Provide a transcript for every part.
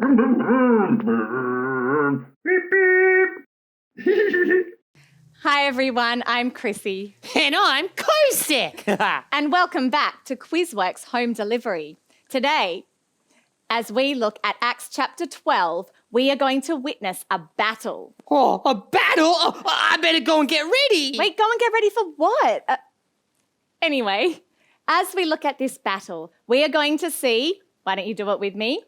Hi everyone, I'm Chrissy. And I'm Kosek. And welcome back to Quizworks Home Delivery. Today, as we look at Acts chapter 12, we are going to witness a battle. Oh, a battle? Oh, I better go and get ready. Wait, go and get ready for what? Anyway, as we look at this battle, we are going to see, why don't you do it with me,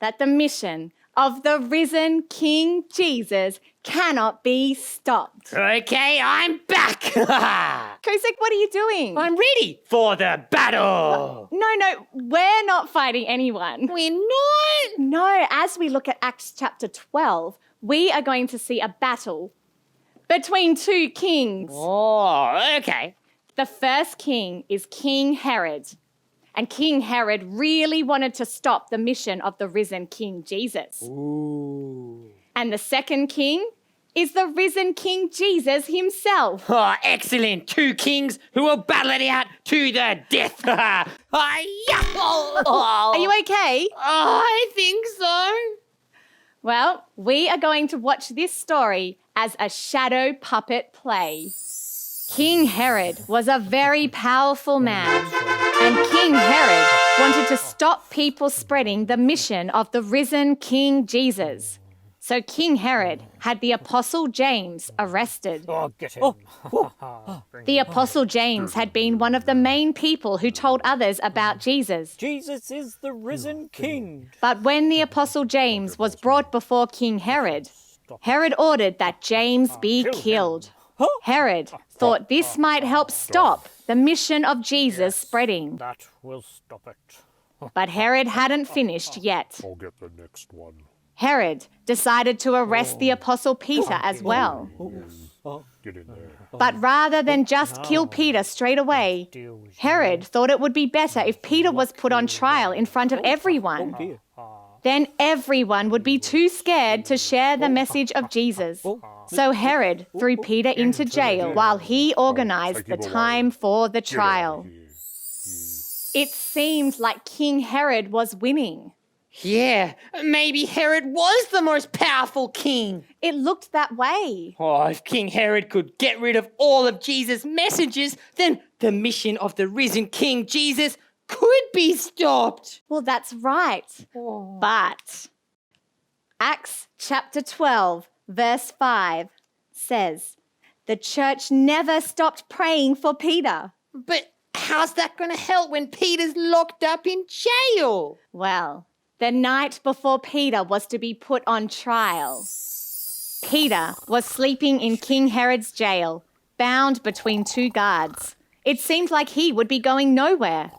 that the mission of the risen King Jesus cannot be stopped. Okay, I'm back. Kosek, what are you doing? I'm ready for the battle. No, we're not fighting anyone. We're not? No, as we look at Acts chapter 12, we are going to see a battle between two kings. Oh, okay. The first king is King Herod. And King Herod really wanted to stop the mission of the risen King Jesus. Ooh. And the second king is the risen King Jesus himself. Oh, excellent. Two kings who will battle it out to the death. Are you okay? Oh, I think so. Well, we are going to watch this story as a shadow puppet play. King Herod was a very powerful man, and King Herod wanted to stop people spreading the mission of the risen King Jesus. So King Herod had the Apostle James arrested. Oh, get him. The Apostle James had been one of the main people who told others about Jesus. Jesus is the risen King. But when the Apostle James was brought before King Herod, Herod ordered that James be killed. Herod thought this might help stop the mission of Jesus spreading. That will stop it. But Herod hadn't finished yet. I'll get the next one. Herod decided to arrest the Apostle Peter as well. Get in there. But rather than just kill Peter straight away, Herod thought it would be better if Peter was put on trial in front of everyone. Then everyone would be too scared to share the message of Jesus. So Herod threw Peter into jail while he organized the time for the trial. It seemed like King Herod was winning. Yeah, maybe Herod was the most powerful king. It looked that way. Oh, if King Herod could get rid of all of Jesus' messages, then the mission of the risen King Jesus could be stopped. Well, that's right. But Acts chapter 12, verse 5 says, the church never stopped praying for Peter. But how's that going to help when Peter's locked up in jail? Well, the night before Peter was to be put on trial, Peter was sleeping in King Herod's jail, bound between two guards. It seemed like he would be going nowhere.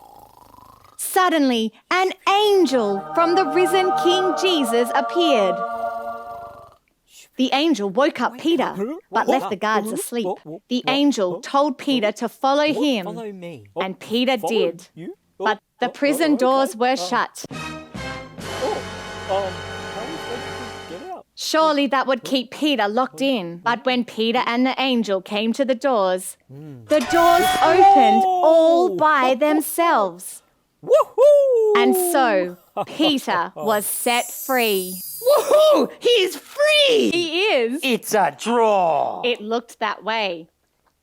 Suddenly, an angel from the risen King Jesus appeared. The angel woke up Peter, but left the guards asleep. The angel told Peter to follow him, Follow me. and Peter did. You? But the prison doors were shut. How are we supposed to get out? Surely that would keep Peter locked in. But when Peter and the angel came to the doors opened all by themselves. Woohoo! And so Peter was set free. Woohoo! He's free! He is. It's a draw. It looked that way.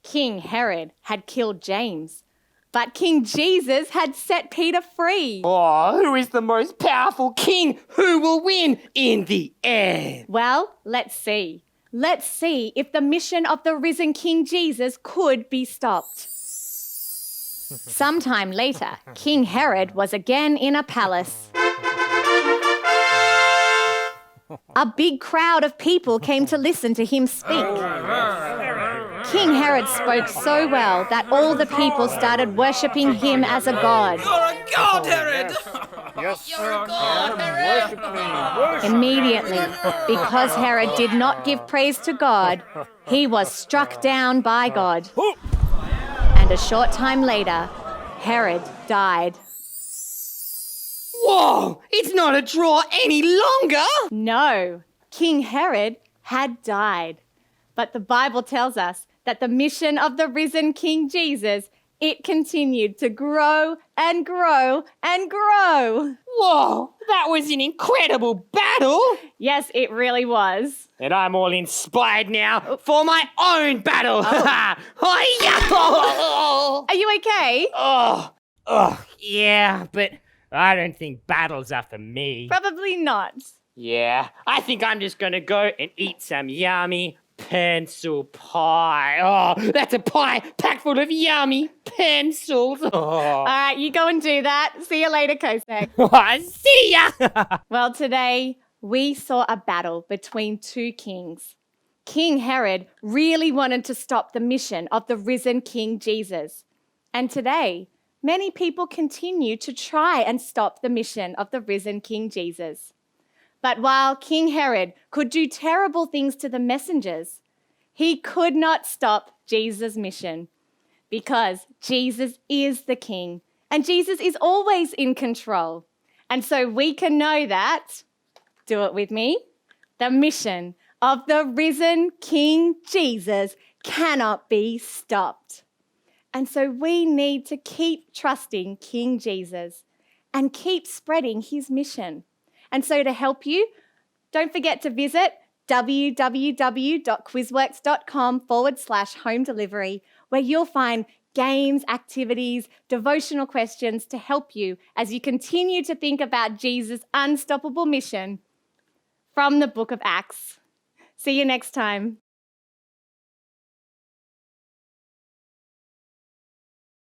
King Herod had killed James, but King Jesus had set Peter free. Oh, who is the most powerful king? Who will win in the end? Well, let's see. Let's see if the mission of the risen King Jesus could be stopped. Sometime later, King Herod was again in a palace. A big crowd of people came to listen to him speak. King Herod spoke so well that all the people started worshipping him as a god. You're a god, Herod! Yes, You're a god, Herod! worship me. Worship. Immediately, because Herod did not give praise to God, he was struck down by God. And a short time later, Herod died. Whoa! It's not a draw any longer! No, King Herod had died. But the Bible tells us that the mission of the risen King Jesus it continued to grow and grow and grow. Whoa, that was an incredible battle. Yes, it really was. And I'm all inspired now for my own battle. Are you okay? Yeah, but I don't think battles are for me. Probably not. Yeah, I think I'm just gonna go and eat some yummy pencil pie. Oh, that's a pie packed full of yummy pencils. All right, you go and do that. See you later, Kosek. See ya! Well, today we saw a battle between two kings. King Herod really wanted to stop the mission of the risen King Jesus. And today, many people continue to try and stop the mission of the risen King Jesus. But while King Herod could do terrible things to the messengers, he could not stop Jesus' mission because Jesus is the King and Jesus is always in control. And so we can know that, do it with me, the mission of the risen King Jesus cannot be stopped. And so we need to keep trusting King Jesus and keep spreading his mission. And so to help you, don't forget to visit www.quizworks.com/home delivery, where you'll find games, activities, devotional questions to help you as you continue to think about Jesus' unstoppable mission from the book of Acts. See you next time.